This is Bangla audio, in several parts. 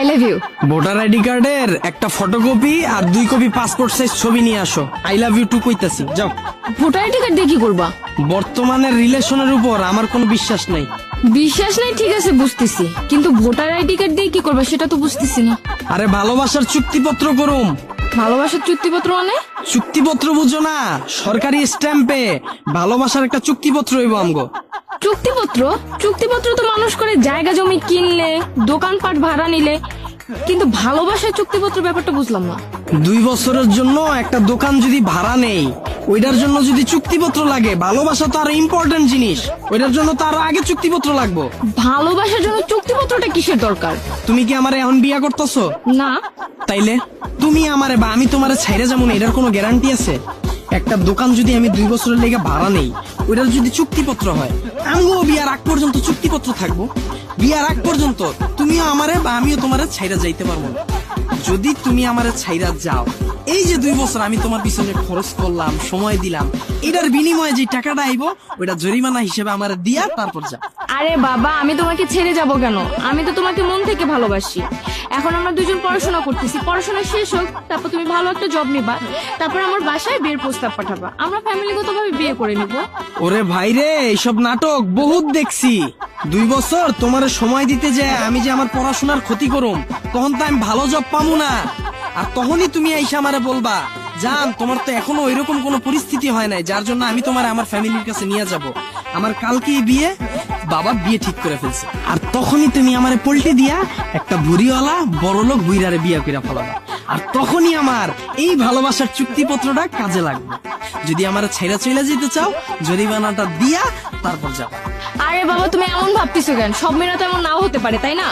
I love you. Voter ID কার্ডের একটা ফটোকপি আর 2 কপি পাসপোর্ট সাইজ ছবি নিয়ে আসো। আই লাভ ইউ টু কইতাছি, যাও। ভোটার আইডি কার্ড দিয়ে কি করবা? বর্তমানের রিলেশনের উপর আমার কোনো বিশ্বাস নাই। বিশ্বাস নাই ঠিক আছে বুঝতেছি, কিন্তু ভোটার আইডি কার্ড দিয়ে কি করবা সেটা তো বুঝতেছি না। আরে ভালোবাসার চুক্তিপত্র করুম। ভালোবাসার চুক্তিপত্র মানে? চুক্তিপত্র বুঝো না? সরকারি স্ট্যাম্পে ভালোবাসার একটা চুক্তিপত্র হইব আমগো। চুক্তিপত্র? চুক্তিপত্র তো মানুষ করে জায়গা জমি কিনলে, দোকানপাট ভাড়া নিলে, কিন্তু ভালোবাসার চুক্তিপত্র ব্যাপারটা বুঝলাম না। 2 বছরের জন্য একটা দোকান যদি ভাড়া নেই, ওইটার জন্য যদি চুক্তিপত্র লাগে, ভালোবাসা তো আরো ইম্পর্টেন্ট জিনিস, ওইটার জন্য তো আরো আগে চুক্তিপত্র লাগবে। ভালোবাসার জন্য চুক্তিপত্রটা কিসের দরকার? তুমি কি আমারে এখন বিয়া করতেছো? না। তাইলে তুমি আমারে বা আমি তোমারে ছাইরা যাবো না, এটার কোনো গ্যারান্টি আছে? একটা দোকান যদি আমি 2 বছরের লেগে ভাড়া নেই, ওইটার যদি চুক্তিপত্র হয়, আমিও বিয়ার আগ পর্যন্ত চুক্তিপত্র থাকবো। বিয়ার আগ পর্যন্ত তুমিও আমারে বা আমিও তোমারে ছাইরা যাইতে পারবো না। যদি তুমি আমারে ছাইরা যাও, এই যে 2 বছর আমি তোমার পিছনে খরচ করলাম, সময় দিলাম, এটার বিনিময়ে যে টাকাটা আইবো ওইটা জরিমানা হিসেবে আমারে দিয়া তারপর যা। আরে বাবা, আমি তোমাকে ছেড়ে যাব কেন? আমি তো তোমাকে মন থেকে ভালোবাসি। এখন আমরা দুজন পড়াশোনা করতেছি, পড়াশোনা শেষ হোক, তারপর তুমি ভালো একটা জব নিবা, তারপর আমার বাসায় বিয়ের প্রস্তাব পাঠাবা, আমরা ফ্যামিলিগতভাবে বিয়ে করে নিব। ওরে ভাইরে, এইসব নাটক বহুত দেখছি। 2 বছর তোমার সময় দিতে যায় আমি যে আমার পড়াশোনার ক্ষতি করুম, তখন তো আমি ভালো জব পাবো না। আর তখনই তুমি আইসা আমারে বলবা, জান তোমার তো এখনো ওইরকম কোনো পরিস্থিতি হয় নাই যার জন্য আমি তোমার আমার ফ্যামিলির কাছে নিয়ে যাব। আমার কালকেই বিয়ে, বাবা বিয়ে ঠিক করে ফেলছে। আর তখনই তুমি আমারে পল্টে দিয়া একটা বুড়িওয়ালা বড়লোক বুইরারে বিয়ে কইরা ফেলাবা। আর তখনই আমার এই ভালোবাসার চুক্তিপত্রটা কাজে লাগবে। যদি আমার ছেড়া চলে যেতে চাও, জরিমানাটা দিয়া তারপর যাও। আরে বাবা, তুমি এমন ভাবতেছো কেন? সব মেয়েরা তো এমন নাও হতে পারে, তাই না?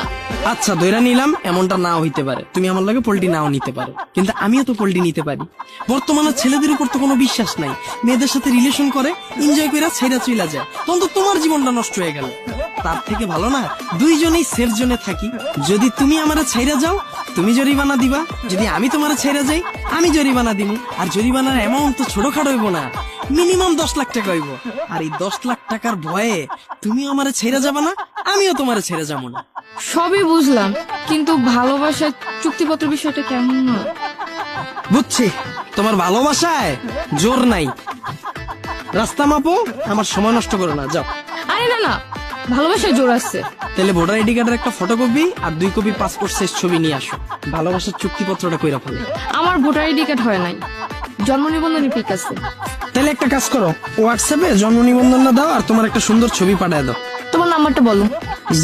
আচ্ছা ধইরা নিলাম এমনটা নাও হইতে পারে, তুমি আমার লগে পোল্ট্রি নাও নিতে পারো, কিন্তু আমিও তো পোল্ট্রি নিতে পারি। বর্তমানে ছেলেদের উপর তো কোনো বিশ্বাস নাই, মেয়েদের সাথে রিলেশন করে এনজয় করে ছেড়া চইলা যায়, তখন তো তোমার জীবনটা নষ্ট হয়ে গেল। তার থেকে ভালো না দুইজনেই সেফ জোনে থাকি। যদি তুমি আমারে ছাইরা যাও, তুমি জরিমানা দিবা, যদি আমি তোমারে ছাইরা যাই, আমি জরিমানা দিব। আর জরিমানার অ্যামাউন্ট তো ছোটখাটো হইব না, মিনিমাম 10 লাখ টাকা হইব। আর এই 10 লাখ টাকার ভয়ে তুমিও আমারে ছেড়ে যাবা না, আমিও তোমারে ছেড়ে যাবো না। সবই বুঝলাম, কিন্তু ভালোবাসার চুক্তিপত্র বিষয়টা কেমন না? বুঝছি, তোমার ভালোবাসায় জোর নাই। রাস্তা মাপো, আমার সময় নষ্ট করো না, যাও। আরে না না, ভালোবাসায় জোর আছে। তাহলে ভোটার আইডি কার্ডের একটা ফটোকপি আর 2 কপি পাসপোর্ট সাইজ ছবি নিয়ে আসো। ভালোবাসার চুক্তিপত্রটা কইরা ফেলো। আমার ভোটার আইডি কার্ড হয় নাই, জন্ম নিবন্ধনের পিক আছে। তাহলে একটা কাজ করো, হোয়াটসঅ্যাপে জন্ম নিবন্ধনটা দাও আর তোমার একটা সুন্দর ছবি পাঠায় দাও। তোমার নাম্বারটা বলো।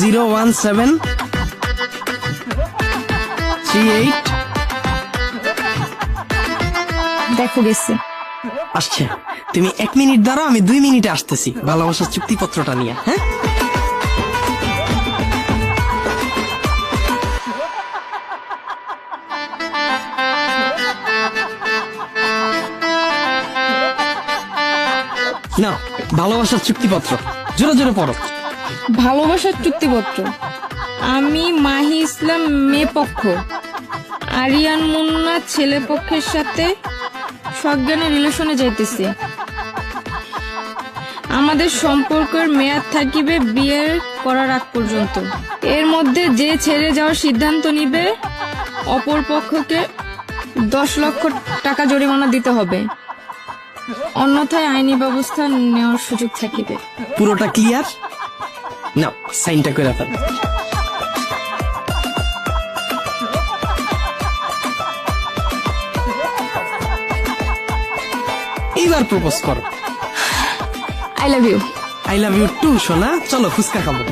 01738। দেখো গেছে। আসছে, তুমি 1 মিনিট দাঁড়াও, আমি 2 মিনিটে আসতেছি ভালোবাসার চুক্তিপত্রটা নিয়ে। হ্যাঁ, না ভালোবাসার চুক্তিপত্র, জোরে জোরে পড়ো। ভালোবাসার চুক্তিপত্র। আমি মাহি ইসলাম মেয়ে পক্ষ, আরিয়ান মুন্না ছেলে পক্ষের সাথে সজ্ঞানে রিলেশনে যাইতেছি। আমাদের সম্পর্কের মেয়াদ থাকিবে বিয়ের করার আগ পর্যন্ত। এর মধ্যে যে ছেড়ে যাওয়ার সিদ্ধান্ত নিবে, অপর পক্ষকে 10 লক্ষ টাকা জরিমানা দিতে হবে, অন্যথায় আইনি ব্যবস্থা নেওয়ার সুযোগ থাকিবে। পুরোটা ক্লিয়ার? নাও সাইনটা করে ফেল। এইবার প্রপোজ করো। I love you. I love you too সোনা, চলো ফুচকা খাবো।